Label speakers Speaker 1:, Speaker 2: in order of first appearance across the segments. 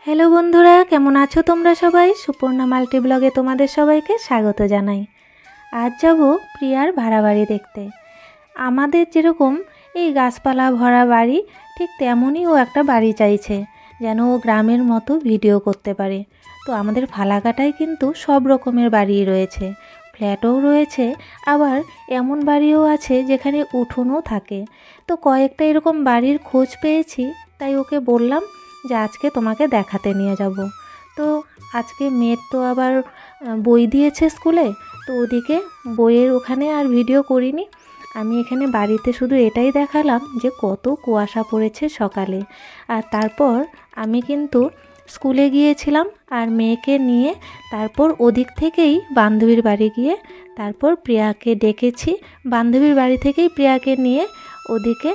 Speaker 1: Hello बंधुरा केमन आछो तोमरा सबाई सुपर्णा माल्टी ब्लगे तोमादेर सबाइके स्वागत जानाई। आज जाबो प्रियार भाड़ा बाड़ी देखते। आमादेर जेरकम এই গাছপালা ভরা বাড়ি ঠিক তেমনই ও একটা বাড়ি চাইছে যেন ও গ্রামের মতো ভিডিও করতে পারে। তো আমাদের ফালাকাটায় কিন্তু সব রকমের বাড়ি রয়েছে, ফ্ল্যাটও রয়েছে, আবার এমন বাড়িও আছে যেখানে উঠোনও থাকে। তো কয়েকটা এরকম বাড়ির খোঁজ পেয়েছি, তাই ওকে বললাম যে আজকে তোমাকে দেখাতে নিয়ে যাব। তো আজকে মেয়ের তো আবার বই দিয়েছে স্কুলে, তো ওদিকে বইয়ের ওখানে আর ভিডিও করিনি। আমি এখানে বাড়িতে শুধু এটাই দেখালাম যে কত কুয়াশা পড়েছে সকালে। আর তারপর আমি কিন্তু স্কুলে গিয়েছিলাম আর মেয়েকে নিয়ে তারপর ওদিক থেকেই বান্ধবীর বাড়ি গিয়ে তারপর প্রিয়াকে ডেকেছি। বান্ধবীর বাড়ি থেকেই প্রিয়াকে নিয়ে ওদিকে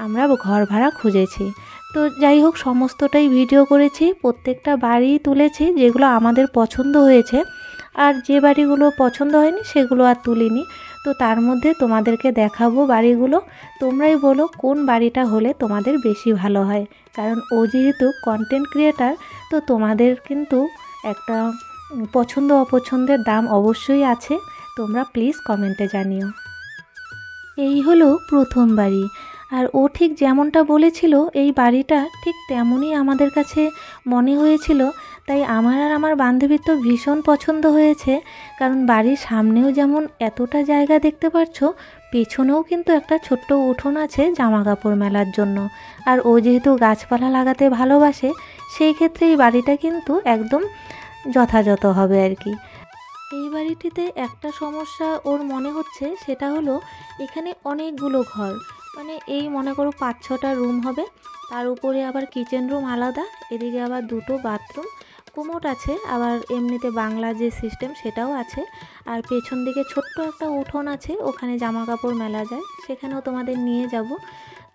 Speaker 1: আমরা ঘর ভাড়া খুঁজেছি। তো যাই হোক সমস্তটাই ভিডিও করেছি, প্রত্যেকটা বাড়ি তুলেছি যেগুলো আমাদের পছন্দ হয়েছে, আর যে বাড়িগুলো পছন্দ হয়নি সেগুলো আর তুলিনি। তো তার মধ্যে তোমাদেরকে দেখাবো বাড়িগুলো, তোমরাই বলো কোন বাড়িটা হলে তোমাদের বেশি ভালো হয়। কারণ ও যেহেতু কন্টেন্ট ক্রিয়েটার, তো তোমাদের কিন্তু একটা পছন্দ অপছন্দের দাম অবশ্যই আছে, তোমরা প্লিজ কমেন্টে জানিও। এই হলো প্রথম বাড়ি, আর ও ঠিক যেমনটা বলেছিল এই বাড়িটা ঠিক তেমনই আমাদের কাছে মনে হয়েছিল। তাই আমার আর আমার বান্ধবীর তো ভীষণ পছন্দ হয়েছে, কারণ বাড়ির সামনেও যেমন এতটা জায়গা দেখতে পাচ্ছ, পেছনেও কিন্তু একটা ছোট্ট উঠোন আছে জামা কাপড় মেলার জন্য। আর ও যেহেতু গাছপালা লাগাতে ভালোবাসে, সেই ক্ষেত্রে এই বাড়িটা কিন্তু একদম যথাযথ হবে আর কি। এই বাড়িটিতে একটা সমস্যা ওর মনে হচ্ছে, সেটা হলো এখানে অনেকগুলো ঘর, মানে এই মনে করো 5-6টা রুম হবে, তার উপরে আবার কিচেন রুম আলাদা, এদিকে আবার 2টো বাথরুম, কোমোড আছে, আবার এমনিতে বাংলা যে সিস্টেম সেটাও আছে। আর পেছন দিকে ছোট্ট একটা উঠোন আছে, ওখানে জামা কাপড় মেলা যায়, সেখানেও তোমাদের নিয়ে যাব।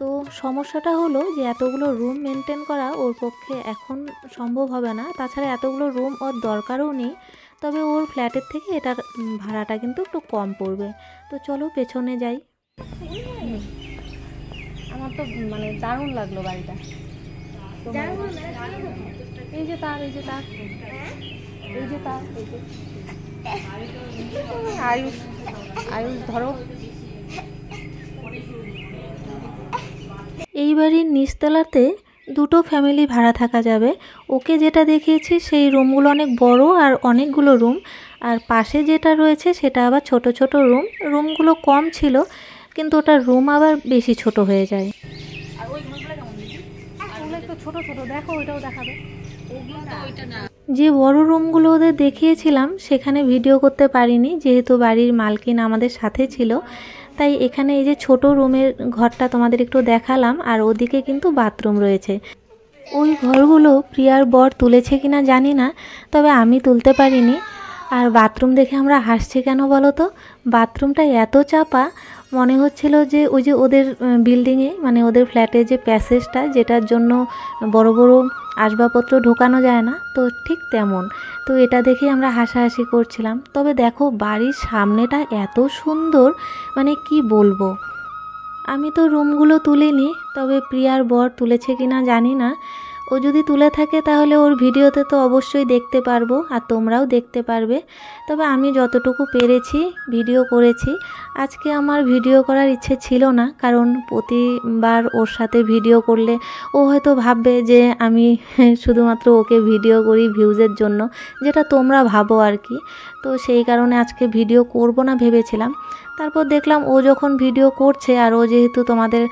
Speaker 1: তো সমস্যাটা হলো যে এতগুলো রুম মেনটেন করা ওর পক্ষে এখন সম্ভব হবে না, তাছাড়া এতগুলো রুম ওর দরকারও নেই। তবে ওর ফ্ল্যাটের থেকে এটার ভাড়াটা কিন্তু একটু কম পড়বে। তো চলো পেছনে যাই। আমার তো মানে দারুণ লাগলো বাড়িটা। এই যে তার এই যে তার এই যে তার এই যে আয়ুষ আয়ুষ ধরো। এই বাড়ির নিচতলাতে 2টো ফ্যামিলি ভাড়া থাকা যাবে। ওকে যেটা দেখিয়েছি সেই রুমগুলো অনেক বড় আর অনেকগুলো রুম, আর পাশে যেটা রয়েছে সেটা আবার ছোট ছোট রুম। রুমগুলো কম ছিল কিন্তু ওটার রুম আবার বেশি ছোট হয়ে যায়। আর ওই ঘরগুলো কেমন দেখি, ওগুলো একটু ছোট ছোট, দেখো ওইটাও দেখাবে। যে বড় রুমগুলো ওদের দেখিয়েছিলাম সেখানে ভিডিও করতে পারিনি, যেহেতু বাড়ির মালকিন আমাদের সাথে ছিল। তাই এখানে এই যে ছোট রুমের ঘরটা তোমাদের একটু দেখালাম, আর ওদিকে কিন্তু বাথরুম রয়েছে। ওই ঘরগুলো প্রিয়ার বর তুলেছে কিনা জানি না, তবে আমি তুলতে পারিনি। আর বাথরুম দেখে আমরা হাসছি কেন বলো তো, বাথরুমটা এত চাপা, মনে হচ্ছিল যে ওই যে ওদের বিল্ডিংয়ে মানে ওদের ফ্ল্যাটে যে প্যাসেজটা যেটার জন্য বড় বড় আসবাবপত্র ঢোকানো যায় না, তো ঠিক তেমন। তো এটা দেখে আমরা হাসাহাসি করছিলাম। তবে দেখো বাড়ির সামনেটা এত সুন্দর, মানে কি বলবো। আমি তো রুমগুলো তুলিনি, তবে প্রিয়ার বর তুলেছে কিনা জানি না। ও যদি তুলে থাকে তাহলে ওর ভিডিওতে তো অবশ্যই দেখতে পারবো, আর তোমরাও দেখতে পারবে। তবে আমি যতটুকু পেরেছি ভিডিও করেছি। আজকে আমার ভিডিও করার ইচ্ছে ছিল না, কারণ প্রতিবার ওর সাথে ভিডিও করলে ও হয়তো ভাববে যে আমি শুধুমাত্র ওকে ভিডিও করি ভিউজের জন্য, যেটা তোমরা ভাবো আর কি। তো সেই কারণে আজকে ভিডিও করব না ভেবেছিলাম। তারপর দেখলাম ও যখন ভিডিও করছে, আর ও যেহেতু তোমাদের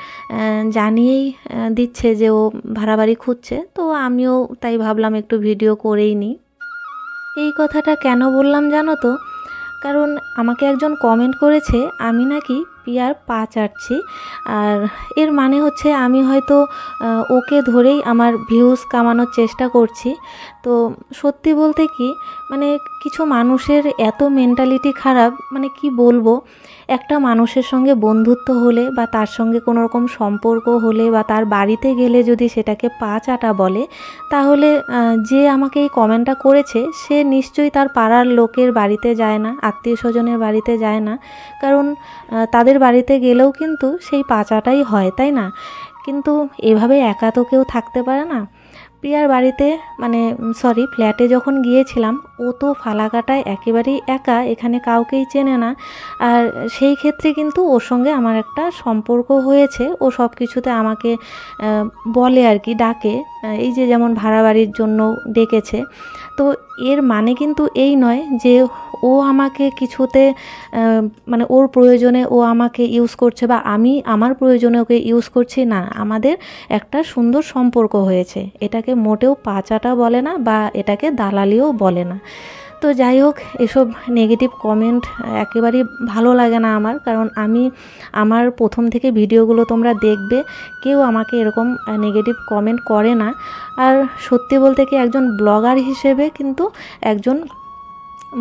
Speaker 1: জানিয়েই দিচ্ছে যে ও ভাড়া বাড়ি খুঁজছে, তো আমিও তাই ভাবলাম একটু ভিডিও করেই নিই। এই কথাটা কেন বললাম জানো তো, কারণ আমাকে একজন কমেন্ট করেছে আমি নাকি প্রিয়ার পা চাটছি, আর এর মানে হচ্ছে আমি হয়তো ওকে ধরেই আমার ভিউজ কামানোর চেষ্টা করছি। তো সত্যি বলতে কি মানে কিছু মানুষের এত মেন্টালিটি খারাপ, মানে কি বলবো, একটা মানুষের সঙ্গে বন্ধুত্ব হলে বা তার সঙ্গে কোনো রকম সম্পর্ক হলে বা তার বাড়িতে গেলে যদি সেটাকে পা চাটা বলে, তাহলে যে আমাকে এই কমেন্টটা করেছে সে নিশ্চয়ই তার পাড়ার লোকের বাড়িতে যায় না, আত্মীয় স্বজনের বাড়িতে যায় না, কারণ তাদের বাড়িতে গেলেও কিন্তু সেই পা চাটাই হয়, তাই না? কিন্তু এভাবে একা তো কেউ থাকতে পারে না। প্রিয়ার বাড়িতে মানে সরি ফ্ল্যাটে যখন গিয়েছিলাম, ও তো ফালাকাটায় একেবারেই একা, এখানে কাউকেই চেনে না। আর সেই ক্ষেত্রে কিন্তু ওর সঙ্গে আমার একটা সম্পর্ক হয়েছে, ও সব কিছুতে আমাকে বলে আর কি, ডাকে, এই যে যেমন ভাড়া বাড়ির জন্য ডেকেছে। তো এর মানে কিন্তু এই নয় যে ও আমাকে কিছুতে মানে ওর প্রয়োজনে ও আমাকে ইউজ করছে বা আমি আমার প্রয়োজনে ওকে ইউজ করছি, না। আমাদের একটা সুন্দর সম্পর্ক হয়েছে, এটাকে মোটেও পাচাটা বলে না বা এটাকে দালালিও বলে না। তো যাই হোক, এসব নেগেটিভ কমেন্ট একেবারেই ভালো লাগে না আমার, কারণ আমি আমার প্রথম থেকে ভিডিওগুলো তোমরা দেখবে, কেউ আমাকে এরকম নেগেটিভ কমেন্ট করে না। আর সত্যি বলতে কি একজন ব্লগার হিসেবে কিন্তু একজন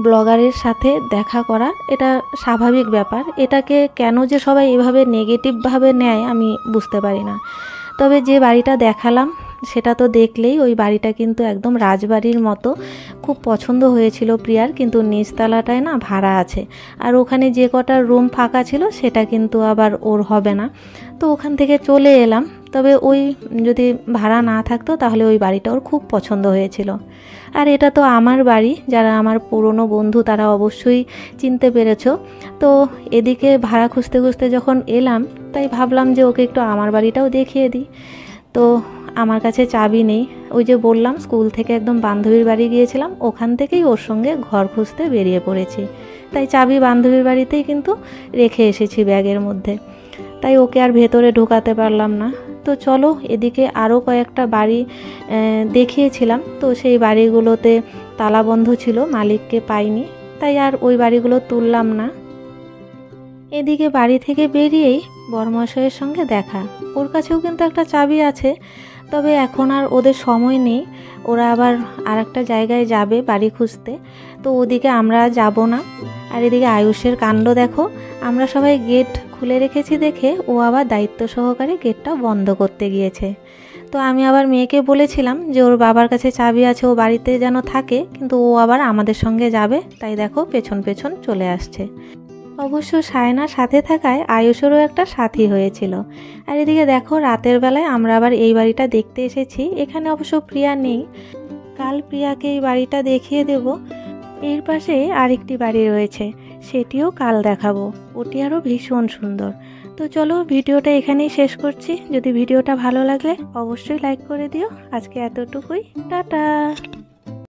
Speaker 1: ব্লগারের সাথে দেখা করা এটা স্বাভাবিক ব্যাপার, এটাকে কেন যে সবাই এভাবে নেগেটিভভাবে নেয় আমি বুঝতে পারি না। তবে যে বাড়িটা দেখালাম সেটা তো দেখলেই, ওই বাড়িটা কিন্তু একদম রাজবাড়ির মতো, খুব পছন্দ হয়েছিল প্রিয়ার, কিন্তু নিচতলাটায় না ভাড়া আছে, আর ওখানে যে কটা রুম ফাঁকা ছিল সেটা কিন্তু আবার ওর হবে না, তো ওখান থেকে চলে এলাম। তবে ওই যদি ভাড়া না থাকতো তাহলে ওই বাড়িটা ওর খুব পছন্দ হয়েছিল। আর এটা তো আমার বাড়ি, যারা আমার পুরনো বন্ধু তারা অবশ্যই চিনতে পেরেছো। তো এদিকে ভাড়া খুঁজতে খুঁজতে যখন এলাম, তাই ভাবলাম যে ওকে একটু আমার বাড়িটাও দেখিয়ে দিই। তো আমার কাছে চাবি নেই, ওই যে বললাম স্কুল থেকে একদম বান্ধবীর বাড়ি গিয়েছিলাম, ওখান থেকেই ওর সঙ্গে ঘর খুঁজতে বেরিয়ে পড়েছি, তাই চাবি বান্ধবীর বাড়িতেই কিন্তু রেখে এসেছি ব্যাগের মধ্যে, তাই ওকে আর ভেতরে ঢোকাতে পারলাম না। তো চলো, এদিকে আরও কয়েকটা বাড়ি দেখিয়েছিলাম, তো সেই বাড়িগুলোতে তালাবন্ধ ছিল, মালিককে পাইনি, তাই আর ওই বাড়িগুলো তুললাম না। এদিকে বাড়ি থেকে বেরিয়েই বরমশাইয়ের সঙ্গে দেখা, ওর কাছেও কিন্তু একটা চাবি আছে, তবে এখন আর ওদের সময় নেই, ওরা আবার আর একটা জায়গায় যাবে বাড়ি খুঁজতে, তো ওদিকে আমরা যাব না। আর এদিকে আয়ুষের কাণ্ড দেখো, আমরা সবাই গেট খুলে রেখেছি দেখে ও আবার দায়িত্ব সহকারে গেটটা বন্ধ করতে গিয়েছে। তো আমি আবার মেয়েকে বলেছিলাম যে ওর বাবার কাছে চাবি আছে, ও বাড়িতে যেন থাকে, কিন্তু ও আবার আমাদের সঙ্গে যাবে, তাই দেখো পেছন পেছন চলে আসছে। অবশ্য সায়নার সাথে থাকায় আয়ুষেরও একটা সাথী হয়েছিল। আর এদিকে দেখো রাতের বেলায় আমরা আবার এই বাড়িটা দেখতে এসেছি, এখানে অবশ্য প্রিয়া নেই, কাল প্রিয়াকে এই বাড়িটা দেখিয়ে দেব। এর পাশে আরেকটি বাড়ি রয়েছে, সেটিও কাল দেখাবো, ওটি আরও ভীষণ সুন্দর। তো চলো ভিডিওটা এখানেই শেষ করছি, যদি ভিডিওটা ভালো লাগলে অবশ্যই লাইক করে দিও। আজকে এতটুকুই, টাটা।